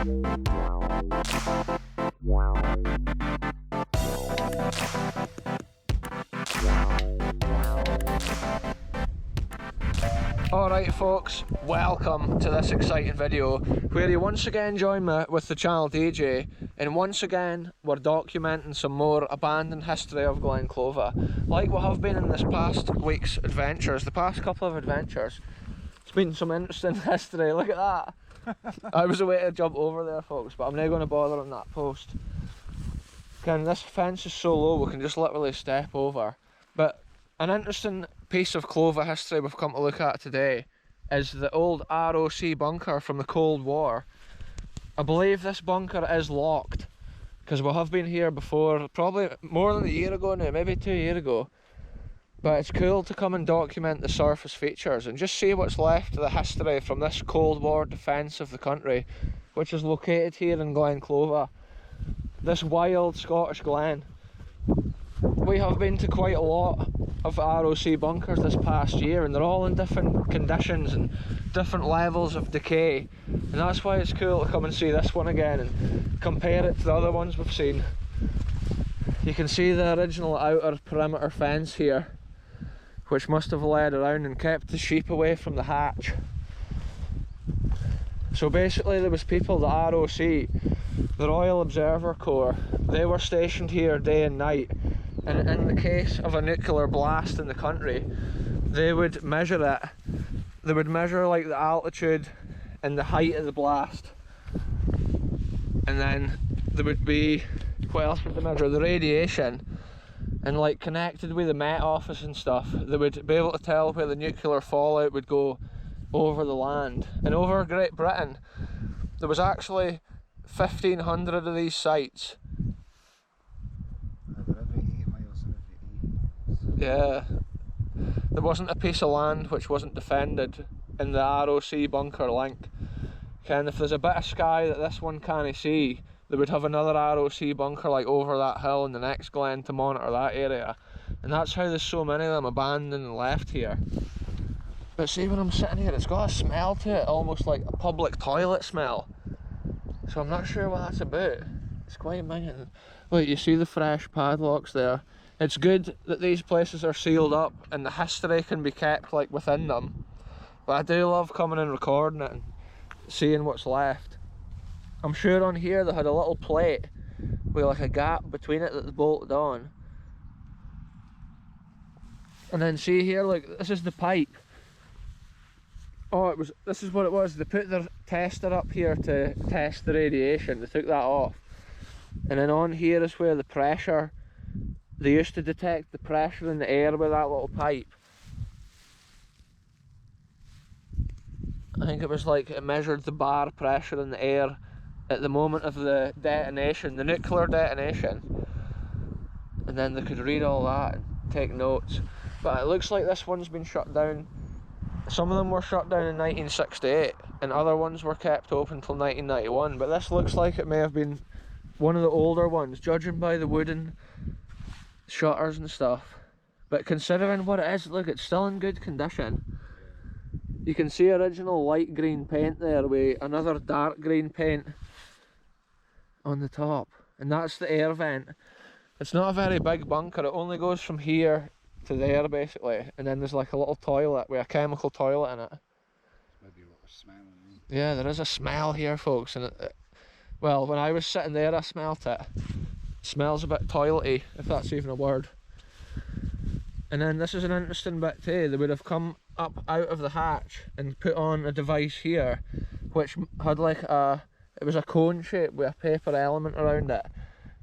Alright folks, welcome to this exciting video where you once again join me with the channel DJ, and once again we're documenting some more abandoned history of Glen Clova. Like we have been in this past week's adventures, the past couple of adventures. It's been some interesting history, look at that. I was away to jump over there folks, but I'm not going to bother on that post. Again, this fence is so low we can just literally step over. But an interesting piece of Clova history we've come to look at today is the old ROC bunker from the Cold War. I believe this bunker is locked because we have been here before, probably more than a year ago now, maybe 2 years ago. But it's cool to come and document the surface features and just see what's left of the history from this Cold War defence of the country, which is located here in Glen Clova, this wild Scottish glen. We have been to quite a lot of ROC bunkers this past year, and they're all in different conditions and different levels of decay, and that's why it's cool to come and see this one again and compare it to the other ones we've seen. You can see the original outer perimeter fence here, which must have led around and kept the sheep away from the hatch. So basically there was people, the ROC, the Royal Observer Corps, they were stationed here day and night, and in the case of a nuclear blast in the country, they would measure it. They would measure like the altitude and the height of the blast, and then there would be, what else would they measure? The radiation, and like connected with the Met Office and stuff, they would be able to tell where the nuclear fallout would go over the land. And over Great Britain there was actually 1,500 of these sites. Yeah, there wasn't a piece of land which wasn't defended in the ROC bunker link. And if there's a bit of sky that this one can't see, they would have another ROC bunker like over that hill in the next glen to monitor that area. And that's how there's so many of them abandoned and left here. But see, when I'm sitting here, it's got a smell to it, almost like a public toilet smell. So I'm not sure what that's about. It's quite minging. Look, you see the fresh padlocks there. It's good that these places are sealed up and the history can be kept like within them. But I do love coming and recording it and seeing what's left. I'm sure on here they had a little plate with like a gap between it that they bolted on. And then see here, look, this is the pipe. Oh, this is what it was. They put their tester up here to test the radiation. They took that off. And then on here is where the pressure, they used to detect the pressure in the air with that little pipe. I think it was like it measured the bar pressure in the air at the moment of the detonation, the nuclear detonation. And then they could read all that and take notes. But it looks like this one's been shut down. Some of them were shut down in 1968 and other ones were kept open until 1991. But this looks like it may have been one of the older ones, judging by the wooden shutters and stuff. But considering what it is, look, it's still in good condition. You can see original light green paint there with another dark green paint on the top, and that's the air vent. It's not a very big bunker, it only goes from here to there basically, and then there's like a little toilet with a chemical toilet in it. Maybe what was smelling. Yeah, there is a smell here folks, and well, when I was sitting there I smelt it. It smells a bit toilety, if that's even a word. And then this is an interesting bit too. They would have come up out of the hatch and put on a device here which had like it was a cone shape with a paper element around it,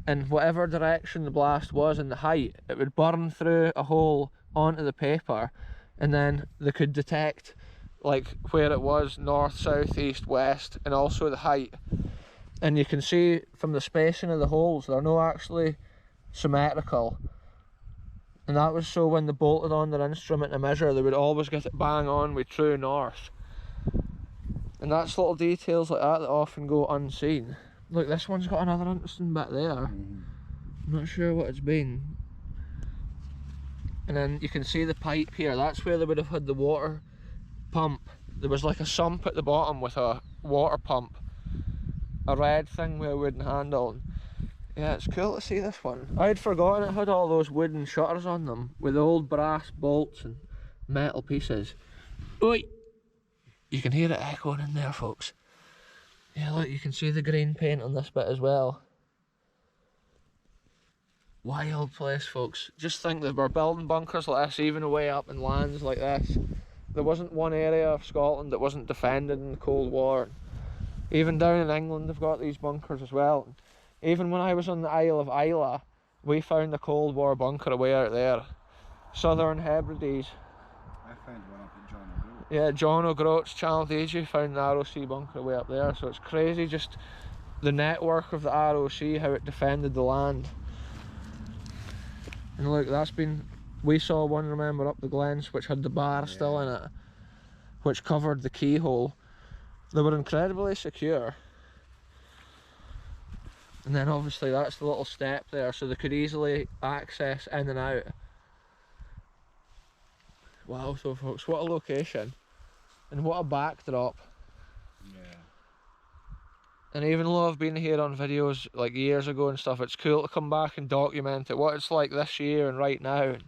and whatever direction the blast was in the height, it would burn through a hole onto the paper, and then they could detect like where it was, north, south, east, west, and also the height. And you can see from the spacing of the holes, they're not actually symmetrical. And that was so when they bolted on their instrument to measure, they would always get it bang on with true north. And that's little details like that that often go unseen. Look, this one's got another interesting bit there. I'm not sure what it's been. And then you can see the pipe here, that's where they would have had the water pump. There was like a sump at the bottom with a water pump. a red thing with a wooden handle. Yeah, it's cool to see this one. I'd forgotten it had all those wooden shutters on them with old brass bolts and metal pieces. Oi! You can hear it echoing in there, folks. Yeah, look, you can see the green paint on this bit as well. Wild place, folks. Just think that we're building bunkers like this even away up in lands like this. There wasn't one area of Scotland that wasn't defended in the Cold War. Even down in England they've got these bunkers as well. Even when I was on the Isle of Islay, we found a Cold War bunker away out there. Southern Hebrides. I found one up at John O'Groats. Yeah, John O'Groats, Channel DJ found the ROC bunker way up there. So it's crazy just the network of the ROC, how it defended the land. And look, that's been, we saw one, remember, up the Glens, which had the bar still in it, which covered the keyhole. They were incredibly secure. And then obviously that's the little step there, so they could easily access in and out. Wow, so folks, what a location. And what a backdrop. Yeah. And even though I've been here on videos like years ago and stuff, it's cool to come back and document it, what it's like this year and right now. And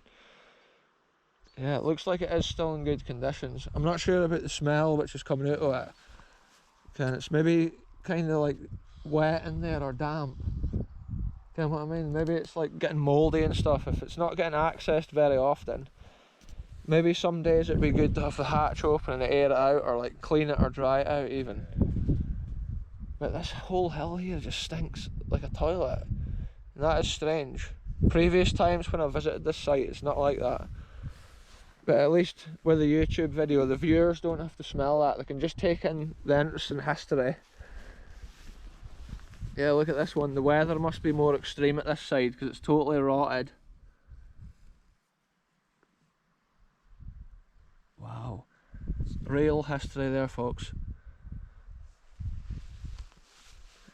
yeah, it looks like it is still in good conditions. I'm not sure about the smell which is coming out of it. And it's maybe kind of like wet in there or damp. You know what I mean? Maybe it's like getting mouldy and stuff if it's not getting accessed very often. Maybe some days it'd be good to have the hatch open and air it out, or like clean it or dry it out even. But this whole hill here just stinks like a toilet. And that is strange. Previous times when I visited this site, it's not like that. But at least with the YouTube video, the viewers don't have to smell that. They can just take in the interesting history. Yeah, look at this one. The weather must be more extreme at this side because it's totally rotted. Wow. Real history there, folks.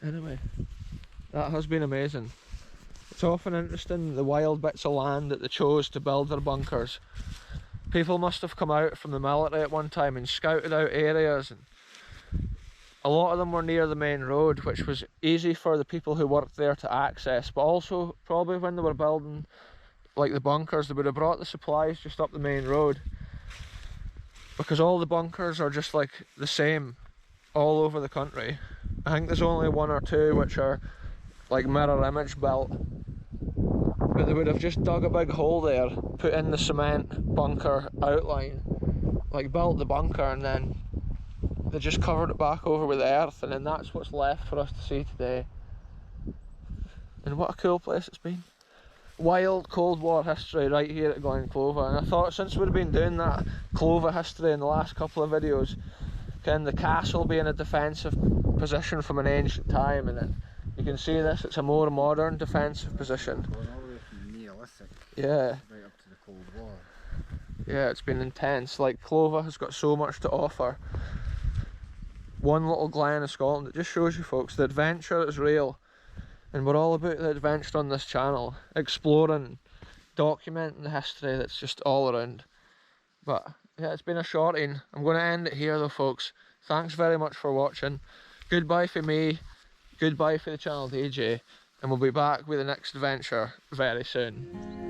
Anyway, that has been amazing. It's often interesting the wild bits of land that they chose to build their bunkers. People must have come out from the military at one time and scouted out areas, and a lot of them were near the main road, which was easy for the people who worked there to access, but also probably when they were building like the bunkers, they would have brought the supplies just up the main road, because all the bunkers are just like the same all over the country. I think there's only one or two which are like mirror image built, but they would have just dug a big hole there, put in the cement bunker outline, like built the bunker, and then they just covered it back over with earth, and then that's what's left for us to see today. And what a cool place it's been. Wild Cold War history right here at Glen Clova. And I thought, since we've been doing that Clova history in the last couple of videos, can the castle be in a defensive position from an ancient time, and then you can see this, it's a more modern defensive position. Going all the way from the Neolithic Yeah. right up to the Cold War. Yeah, it's been intense. Like, Clova has got so much to offer. One little glen of Scotland. It just shows you, folks, the adventure is real. And we're all about the adventure on this channel. Exploring, documenting the history that's just all around. But yeah, it's been a shorting. I'm going to end it here though, folks. Thanks very much for watching. Goodbye for me. Goodbye for the channel DJ. And we'll be back with the next adventure very soon.